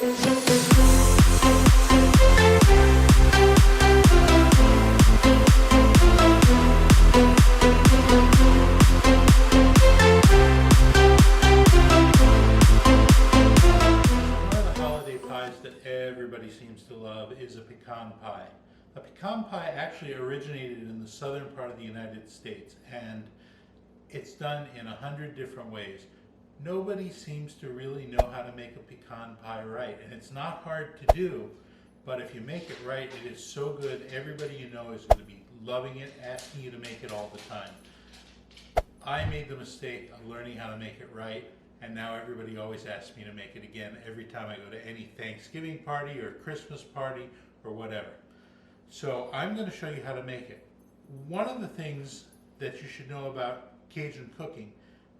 Everybody seems to love is a pecan pie. A pecan pie actually originated in the southern part of the United States, and it's done in 100 different ways. Nobody seems to really know how to make a pecan pie right, and it's not hard to do, but if you make it right, it is so good. Everybody you know is going to be loving it, asking you to make it all the time. I made the mistake of learning how to make it right, and now everybody always asks me to make it again every time I go to any Thanksgiving party or Christmas party or whatever. So I'm going to show you how to make it. One of the things that you should know about Cajun cooking,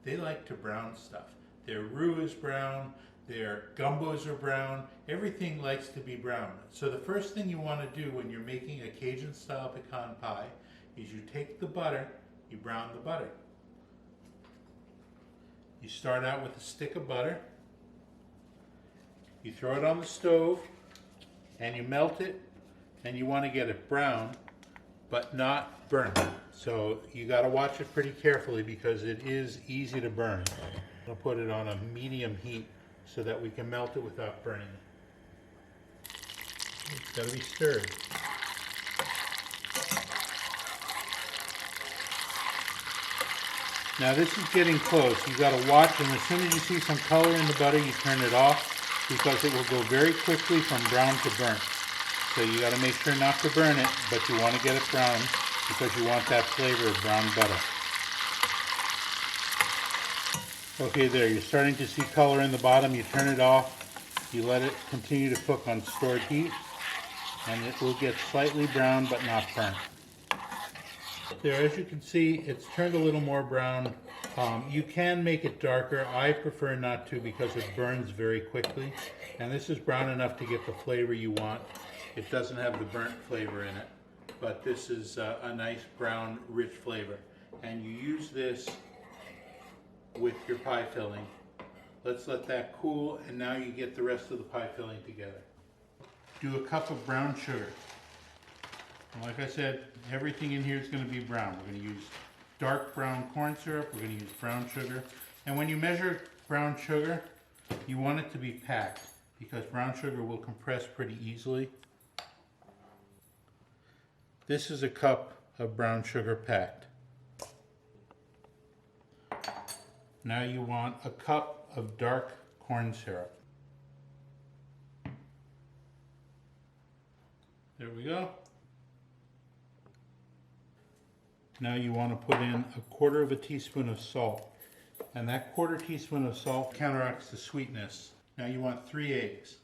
they like to brown stuff. Their roux is brown, their gumbos are brown, everything likes to be brown. So the first thing you want to do when you're making a Cajun style pecan pie is you take the butter, you brown the butter. You start out with a stick of butter, you throw it on the stove, and you melt it, and you want to get it brown, but not burnt. So you got to watch it pretty carefully because it is easy to burn. I'll put it on a medium heat so that we can melt it without burning it. It's got to be stirred. Now this is getting close. You got to watch, and as soon as you see some color in the butter, you turn it off because it will go very quickly from brown to burnt. So you got to make sure not to burn it, but you want to get it brown because you want that flavor of brown butter. Okay, there, you're starting to see color in the bottom. You turn it off. You let it continue to cook on stored heat, and it will get slightly brown but not burnt. There, as you can see, it's turned a little more brown. You can make it darker. I prefer not to because it burns very quickly. And this is brown enough to get the flavor you want. It doesn't have the burnt flavor in it, but this is a nice brown, rich flavor. And you use this with your pie filling. Let's let that cool, and now you get the rest of the pie filling together. Do a cup of brown sugar. Like I said, everything in here is going to be brown. We're going to use dark brown corn syrup, we're going to use brown sugar. And when you measure brown sugar, you want it to be packed because brown sugar will compress pretty easily. This is a cup of brown sugar packed. Now you want a cup of dark corn syrup. There we go. Now you want to put in a 1/4 teaspoon of salt, and that 1/4 teaspoon of salt counteracts the sweetness. Now you want 3 eggs.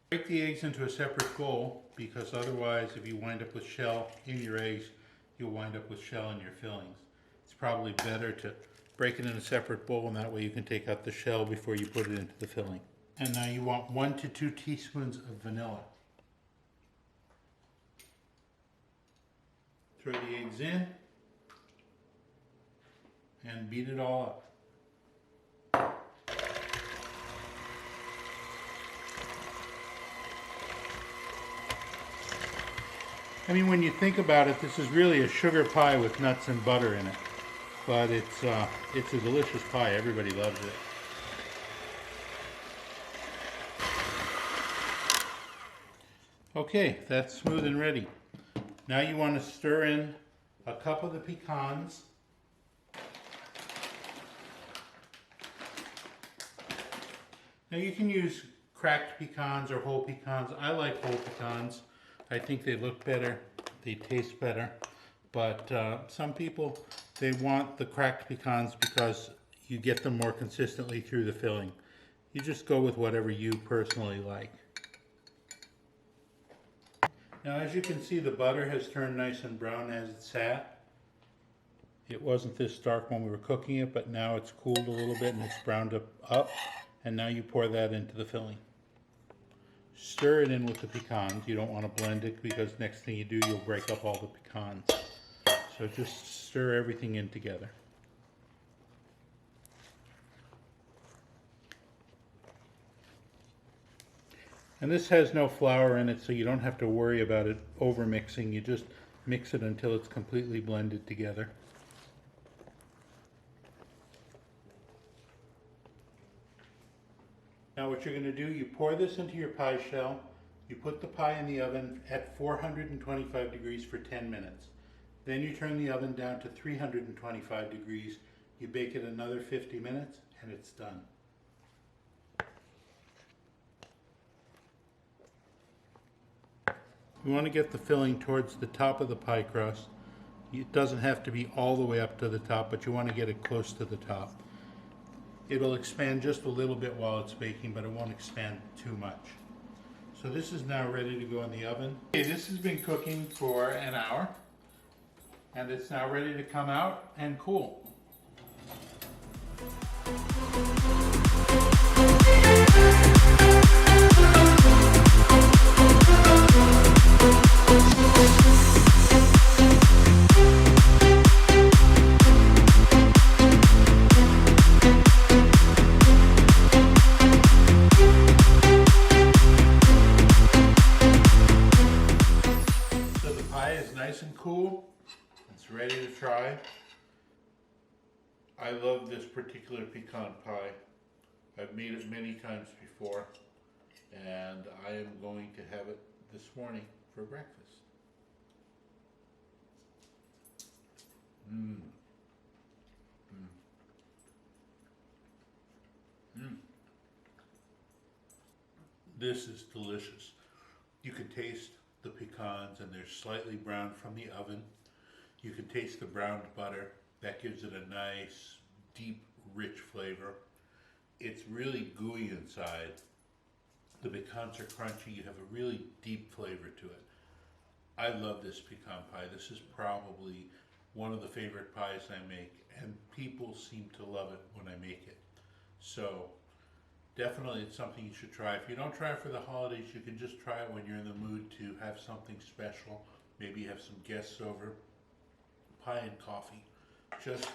Break the eggs into a separate bowl because otherwise if you wind up with shell in your eggs, you'll wind up with shell in your fillings. It's probably better to break it in a separate bowl, and that way you can take out the shell before you put it into the filling. And now you want 1 to 2 teaspoons of vanilla. Throw the eggs in and beat it all up. I mean, when you think about it, this is really a sugar pie with nuts and butter in it. But it's a delicious pie. Everybody loves it. Okay, that's smooth and ready. Now you want to stir in a cup of the pecans. Now you can use cracked pecans or whole pecans. I like whole pecans. I think they look better, they taste better. But some people, they want the cracked pecans because you get them more consistently through the filling. You just go with whatever you personally like. Now as you can see, the butter has turned nice and brown as it sat. It wasn't this dark when we were cooking it, but now it's cooled a little bit and it's browned up. And now you pour that into the filling. Stir it in with the pecans. You don't want to blend it because next thing you do, you'll break up all the pecans. So just stir everything in together. And this has no flour in it, so you don't have to worry about it over mixing. You just mix it until it's completely blended together. Now what you're going to do, you pour this into your pie shell, you put the pie in the oven at 425 degrees for 10 minutes. Then you turn the oven down to 325 degrees, you bake it another 50 minutes, and it's done. You want to get the filling towards the top of the pie crust. It doesn't have to be all the way up to the top, but you want to get it close to the top. It'll expand just a little bit while it's baking, but it won't expand too much. So this is now ready to go in the oven. Okay, this has been cooking for an hour, and it's now ready to come out and cool. Nice and cool. It's ready to try. I love this particular pecan pie. I've made it many times before, and I am going to have it this morning for breakfast. This is delicious. You can taste the pecans, and they're slightly browned from the oven. You can taste the browned butter. That gives it a nice, deep, rich flavor. It's really gooey inside. The pecans are crunchy. You have a really deep flavor to it. I love this pecan pie. This is probably one of the favorite pies I make, and people seem to love it when I make it. So definitely it's something you should try. If you don't try it for the holidays, you can just try it when you're in the mood to have something special. Maybe you have some guests over. Pie and coffee. Just